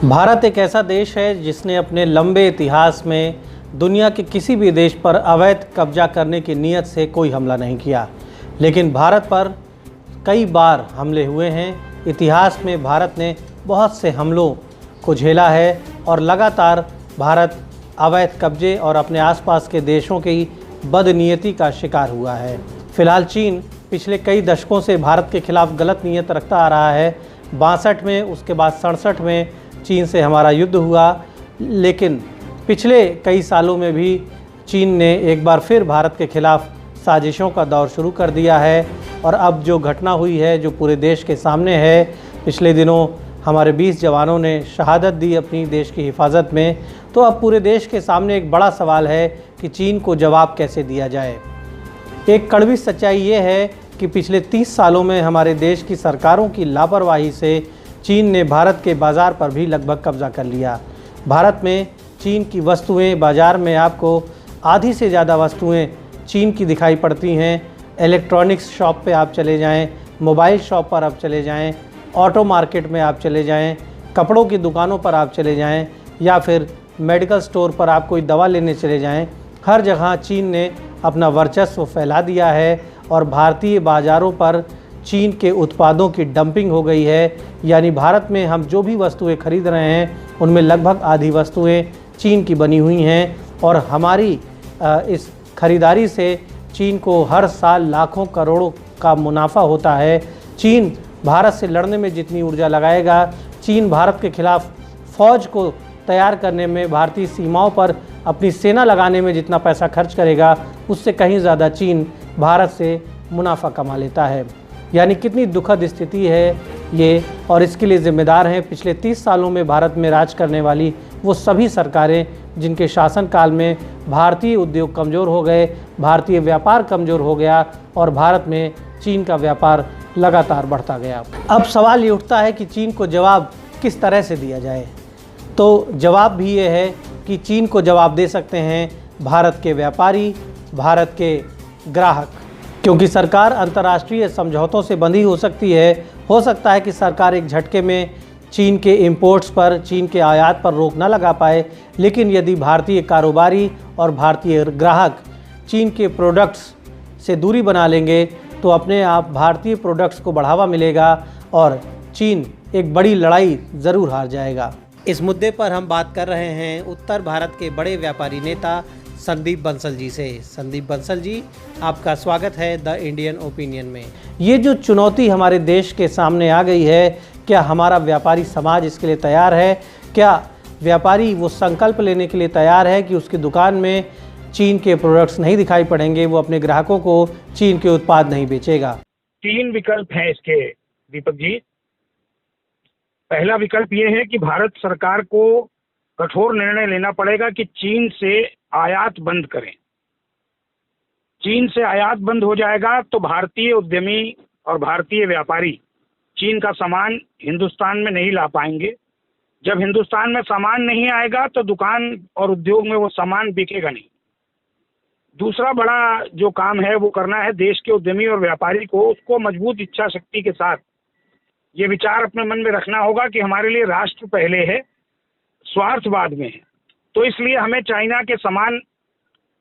भारत एक ऐसा देश है जिसने अपने लंबे इतिहास में दुनिया के किसी भी देश पर अवैध कब्जा करने की नीयत से कोई हमला नहीं किया, लेकिन भारत पर कई बार हमले हुए हैं। इतिहास में भारत ने बहुत से हमलों को झेला है और लगातार भारत अवैध कब्जे और अपने आसपास के देशों की बदनीयती का शिकार हुआ है। फिलहाल चीन पिछले कई दशकों से भारत के खिलाफ गलत नीयत रखता आ रहा है। 62 में, उसके बाद 67 में चीन से हमारा युद्ध हुआ, लेकिन पिछले कई सालों में भी चीन ने एक बार फिर भारत के खिलाफ साजिशों का दौर शुरू कर दिया है। और अब जो घटना हुई है, जो पूरे देश के सामने है, पिछले दिनों हमारे 20 जवानों ने शहादत दी अपनी देश की हिफाजत में, तो अब पूरे देश के सामने एक बड़ा सवाल है कि चीन को जवाब कैसे दिया जाए। एक कड़वी सच्चाई ये है कि पिछले 30 सालों में हमारे देश की सरकारों की लापरवाही से चीन ने भारत के बाज़ार पर भी लगभग कब्जा कर लिया। भारत में चीन की वस्तुएं, बाज़ार में आपको आधी से ज़्यादा वस्तुएं चीन की दिखाई पड़ती हैं। इलेक्ट्रॉनिक्स शॉप पे आप चले जाएं, मोबाइल शॉप पर आप चले जाएं, ऑटो मार्केट में आप चले जाएं, कपड़ों की दुकानों पर आप चले जाएं, या फिर मेडिकल स्टोर पर आप कोई दवा लेने चले जाएं, हर जगह चीन ने अपना वर्चस्व फैला दिया है और भारतीय बाज़ारों पर चीन के उत्पादों की डंपिंग हो गई है। यानी भारत में हम जो भी वस्तुएं खरीद रहे हैं उनमें लगभग आधी वस्तुएं चीन की बनी हुई हैं और हमारी इस खरीदारी से चीन को हर साल लाखों करोड़ों का मुनाफा होता है। चीन भारत से लड़ने में जितनी ऊर्जा लगाएगा, चीन भारत के खिलाफ फ़ौज को तैयार करने में, भारतीय सीमाओं पर अपनी सेना लगाने में जितना पैसा खर्च करेगा, उससे कहीं ज़्यादा चीन भारत से मुनाफा कमा लेता है। यानी कितनी दुखद स्थिति है ये, और इसके लिए ज़िम्मेदार हैं पिछले 30 सालों में भारत में राज करने वाली वो सभी सरकारें जिनके शासनकाल में भारतीय उद्योग कमज़ोर हो गए, भारतीय व्यापार कमज़ोर हो गया और भारत में चीन का व्यापार लगातार बढ़ता गया। अब सवाल ये उठता है कि चीन को जवाब किस तरह से दिया जाए। तो जवाब भी ये है कि चीन को जवाब दे सकते हैं भारत के व्यापारी, भारत के ग्राहक, क्योंकि सरकार अंतर्राष्ट्रीय समझौतों से बंधी हो सकती है। हो सकता है कि सरकार एक झटके में चीन के इंपोर्ट्स पर, चीन के आयात पर रोक न लगा पाए, लेकिन यदि भारतीय कारोबारी और भारतीय ग्राहक चीन के प्रोडक्ट्स से दूरी बना लेंगे तो अपने आप भारतीय प्रोडक्ट्स को बढ़ावा मिलेगा और चीन एक बड़ी लड़ाई ज़रूर हार जाएगा। इस मुद्दे पर हम बात कर रहे हैं उत्तर भारत के बड़े व्यापारी नेता संदीप बंसल जी से। संदीप बंसल जी, आपका स्वागत है द इंडियन ओपिनियन में। ये जो चुनौती हमारे देश के सामने आ गई है, क्या हमारा व्यापारी समाज इसके लिए तैयार है? क्या व्यापारी वो संकल्प लेने के लिए तैयार है कि उसकी दुकान में चीन के प्रोडक्ट्स नहीं दिखाई पड़ेंगे, वो अपने ग्राहकों को चीन के उत्पाद नहीं बेचेगा? 3 विकल्प हैं इसके, दीपक जी। पहला विकल्प ये है कि भारत सरकार को कठोर निर्णय लेना पड़ेगा कि चीन से आयात बंद करें। चीन से आयात बंद हो जाएगा तो भारतीय उद्यमी और भारतीय व्यापारी चीन का सामान हिंदुस्तान में नहीं ला पाएंगे। जब हिंदुस्तान में सामान नहीं आएगा तो दुकान और उद्योग में वो सामान बिकेगा नहीं। दूसरा बड़ा जो काम है वो करना है देश के उद्यमी और व्यापारी को, उसको मजबूत इच्छा शक्ति के साथ ये विचार अपने मन में रखना होगा कि हमारे लिए राष्ट्र पहले है, स्वार्थ बाद में है। तो इसलिए हमें चाइना के सामान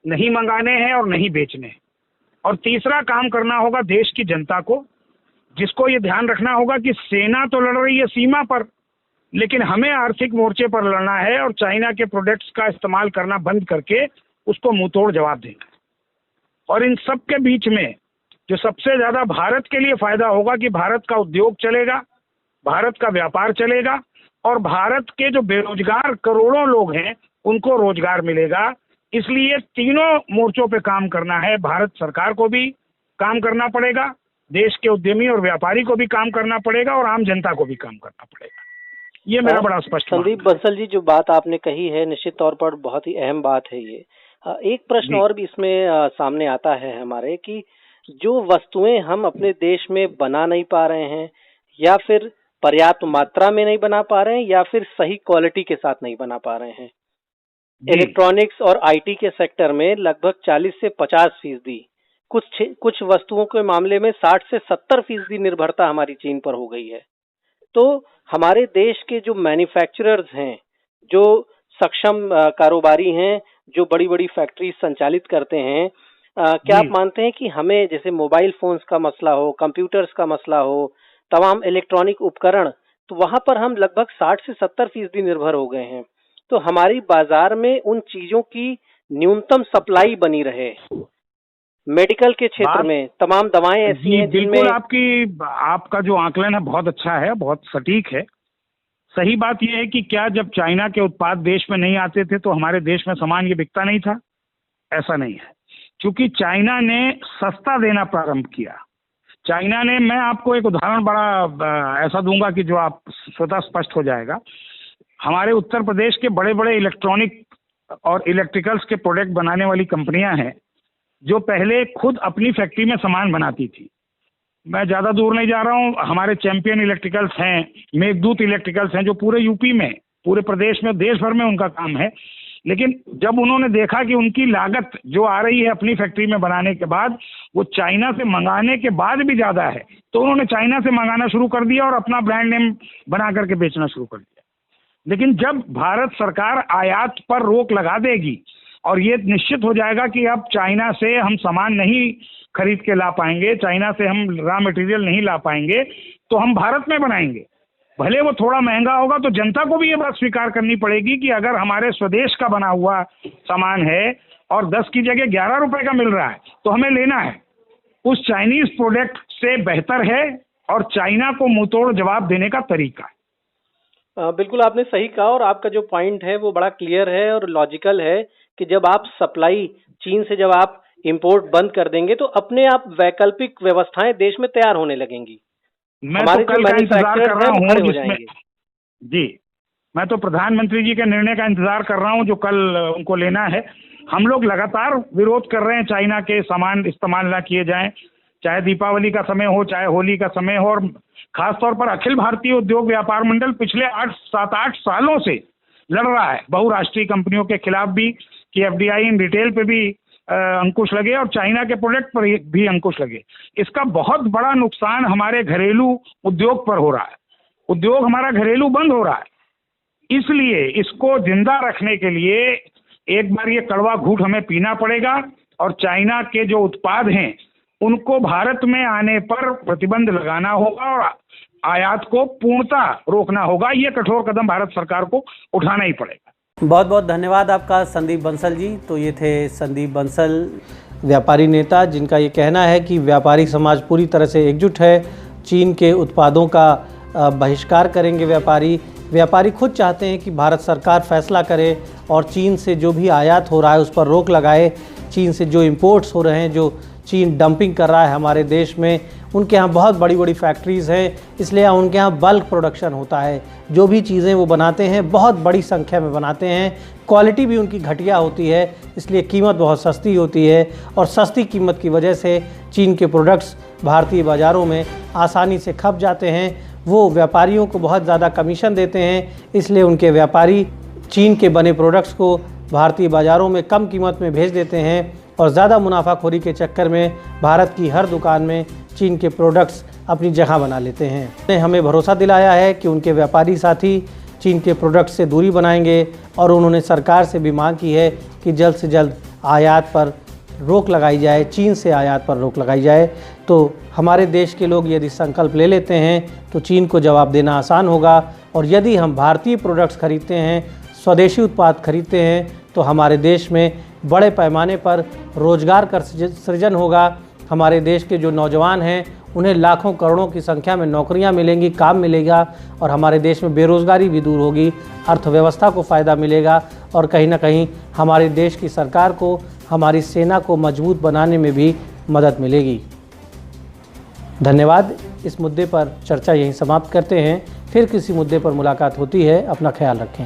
नहीं मंगाने हैं और नहीं बेचने हैं। और तीसरा काम करना होगा देश की जनता को, जिसको ये ध्यान रखना होगा कि सेना तो लड़ रही है सीमा पर, लेकिन हमें आर्थिक मोर्चे पर लड़ना है और चाइना के प्रोडक्ट्स का इस्तेमाल करना बंद करके उसको मुंहतोड़ जवाब देना है। और इन सब के बीच में जो सबसे ज़्यादा भारत के लिए फ़ायदा होगा कि भारत का उद्योग चलेगा, भारत का व्यापार चलेगा और भारत के जो बेरोजगार करोड़ों लोग हैं उनको रोजगार मिलेगा। इसलिए तीनों मोर्चों पे काम करना है। भारत सरकार को भी काम करना पड़ेगा, देश के उद्यमी और व्यापारी को भी काम करना पड़ेगा और आम जनता को भी काम करना पड़ेगा। ये मेरा बड़ा स्पष्ट। संदीप बंसल जी, जो बात आपने कही है निश्चित तौर पर बहुत ही अहम बात है ये। एक प्रश्न और भी इसमें सामने आता है हमारे कि जो वस्तुएं हम अपने देश में बना नहीं पा रहे हैं, या फिर पर्याप्त मात्रा में नहीं बना पा रहे हैं, या फिर सही क्वालिटी के साथ नहीं बना पा रहे हैं। इलेक्ट्रॉनिक्स और आईटी के सेक्टर में लगभग 40 से 50%, कुछ वस्तुओं के मामले में 60 से 70% निर्भरता हमारी चीन पर हो गई है। तो हमारे देश के जो मैन्युफैक्चरर्स हैं, जो सक्षम कारोबारी हैं, जो बड़ी-बड़ी फैक्ट्री संचालित करते हैं, क्या आप मानते हैं कि हमें जैसे मोबाइल फोन्स का मसला हो, कंप्यूटर्स का मसला हो, तमाम इलेक्ट्रॉनिक उपकरण, तो वहां पर हम लगभग 60 से 70% निर्भर हो गए हैं। तो हमारी बाजार में उन चीजों की न्यूनतम सप्लाई बनी रहे। मेडिकल के क्षेत्र में तमाम दवाएं ऐसी हैं जिनमें बिल्कुल आपका जो आकलन है बहुत अच्छा है, बहुत सटीक है। सही बात यह है कि क्या जब चाइना के उत्पाद देश में नहीं आते थे तो हमारे देश में सामान ये बिकता नहीं था? ऐसा नहीं है, क्योंकि चाइना ने सस्ता देना प्रारंभ किया। चाइना ने, मैं आपको एक उदाहरण बड़ा ऐसा दूंगा कि जो आप स्वतः स्पष्ट हो जाएगा। हमारे उत्तर प्रदेश के बड़े बड़े इलेक्ट्रॉनिक और इलेक्ट्रिकल्स के प्रोडक्ट बनाने वाली कंपनियां हैं जो पहले खुद अपनी फैक्ट्री में सामान बनाती थी। मैं ज़्यादा दूर नहीं जा रहा हूँ, हमारे चैंपियन इलेक्ट्रिकल्स हैं, मेघदूत इलेक्ट्रिकल्स हैं, जो पूरे यूपी में, पूरे प्रदेश में, देश भर में उनका काम है। लेकिन जब उन्होंने देखा कि उनकी लागत जो आ रही है अपनी फैक्ट्री में बनाने के बाद, वो चाइना से मंगाने के बाद भी ज़्यादा है, तो उन्होंने चाइना से मंगाना शुरू कर दिया और अपना ब्रांड नेम बना करके बेचना शुरू कर दिया। लेकिन जब भारत सरकार आयात पर रोक लगा देगी और ये निश्चित हो जाएगा कि अब चाइना से हम सामान नहीं खरीद के ला पाएंगे, चाइना से हम रॉ मटेरियल नहीं ला पाएंगे, तो हम भारत में बनाएंगे। भले वो थोड़ा महंगा होगा, तो जनता को भी ये बात स्वीकार करनी पड़ेगी कि अगर हमारे स्वदेश का बना हुआ सामान है और 10 की जगह 11 रुपए का मिल रहा है तो हमें लेना है। उस चाइनीज प्रोडक्ट से बेहतर है और चाइना को मुंहतोड़ जवाब देने का तरीका है। बिल्कुल आपने सही कहा, और आपका जो पॉइंट है वो बड़ा क्लियर है और लॉजिकल है कि जब आप सप्लाई चीन से, जब आप इंपोर्ट बंद कर देंगे तो अपने आप वैकल्पिक व्यवस्थाएं देश में तैयार होने लगेंगी। मैं तो कल का इंतजार कर रहा हूँ जिसमें जी, मैं तो प्रधानमंत्री जी के निर्णय का इंतजार कर रहा हूँ जो कल उनको लेना है। हम लोग लगातार विरोध कर रहे हैं चाइना के सामान इस्तेमाल ना किए जाएं, चाहे दीपावली का समय हो, चाहे होली का समय हो। और खासतौर पर अखिल भारतीय उद्योग व्यापार मंडल पिछले 7-8 सालों से लड़ रहा है बहुराष्ट्रीय कंपनियों के खिलाफ भी कि एफडीआई इन रिटेल पे भी अंकुश लगे और चाइना के प्रोडक्ट पर भी अंकुश लगे। इसका बहुत बड़ा नुकसान हमारे घरेलू उद्योग पर हो रहा है। उद्योग हमारा घरेलू बंद हो रहा है। इसलिए इसको जिंदा रखने के लिए एक बार ये कड़वा घूंट हमें पीना पड़ेगा और चाइना के जो उत्पाद हैं उनको भारत में आने पर प्रतिबंध लगाना होगा और आयात को पूर्णतः रोकना होगा। ये कठोर कदम भारत सरकार को उठाना ही पड़ेगा। बहुत बहुत धन्यवाद आपका संदीप बंसल जी। तो ये थे संदीप बंसल, व्यापारी नेता, जिनका ये कहना है कि व्यापारी समाज पूरी तरह से एकजुट है। चीन के उत्पादों का बहिष्कार करेंगे व्यापारी खुद चाहते हैं कि भारत सरकार फैसला करे और चीन से जो भी आयात हो रहा है उस पर रोक लगाए। चीन से जो इंपोर्ट्स हो रहे हैं, जो चीन डंपिंग कर रहा है हमारे देश में, उनके यहाँ बहुत बड़ी बड़ी फैक्ट्रीज़ हैं, इसलिए उनके यहाँ बल्क प्रोडक्शन होता है। जो भी चीज़ें वो बनाते हैं बहुत बड़ी संख्या में बनाते हैं, क्वालिटी भी उनकी घटिया होती है, इसलिए कीमत बहुत सस्ती होती है और सस्ती कीमत की वजह से चीन के प्रोडक्ट्स भारतीय बाज़ारों में आसानी से खप जाते हैं। वो व्यापारियों को बहुत ज़्यादा कमीशन देते हैं, इसलिए उनके व्यापारी चीन के बने प्रोडक्ट्स को भारतीय बाज़ारों में कम कीमत में भेज देते हैं और ज़्यादा मुनाफाखोरी के चक्कर में भारत की हर दुकान में चीन के प्रोडक्ट्स अपनी जगह बना लेते हैं। उन्होंने हमें भरोसा दिलाया है कि उनके व्यापारी साथी चीन के प्रोडक्ट्स से दूरी बनाएंगे और उन्होंने सरकार से भी मांग की है कि जल्द से जल्द आयात पर रोक लगाई जाए, चीन से आयात पर रोक लगाई जाए। तो हमारे देश के लोग यदि संकल्प ले लेते हैं तो चीन को जवाब देना आसान होगा, और यदि हम भारतीय प्रोडक्ट्स खरीदते हैं, स्वदेशी उत्पाद खरीदते हैं, तो हमारे देश में बड़े पैमाने पर रोजगार का सृजन होगा। हमारे देश के जो नौजवान हैं उन्हें लाखों करोड़ों की संख्या में नौकरियां मिलेंगी, काम मिलेगा और हमारे देश में बेरोज़गारी भी दूर होगी, अर्थव्यवस्था को फ़ायदा मिलेगा और कहीं ना कहीं हमारे देश की सरकार को, हमारी सेना को मजबूत बनाने में भी मदद मिलेगी। धन्यवाद। इस मुद्दे पर चर्चा यहीं समाप्त करते हैं, फिर किसी मुद्दे पर मुलाकात होती है। अपना ख्याल रखें।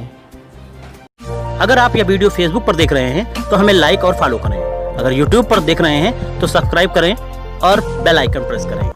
अगर आप यह वीडियो फेसबुक पर देख रहे हैं तो हमें लाइक और फॉलो करें। अगर यूट्यूब पर देख रहे हैं तो सब्सक्राइब करें और बेल आइकन प्रेस करें।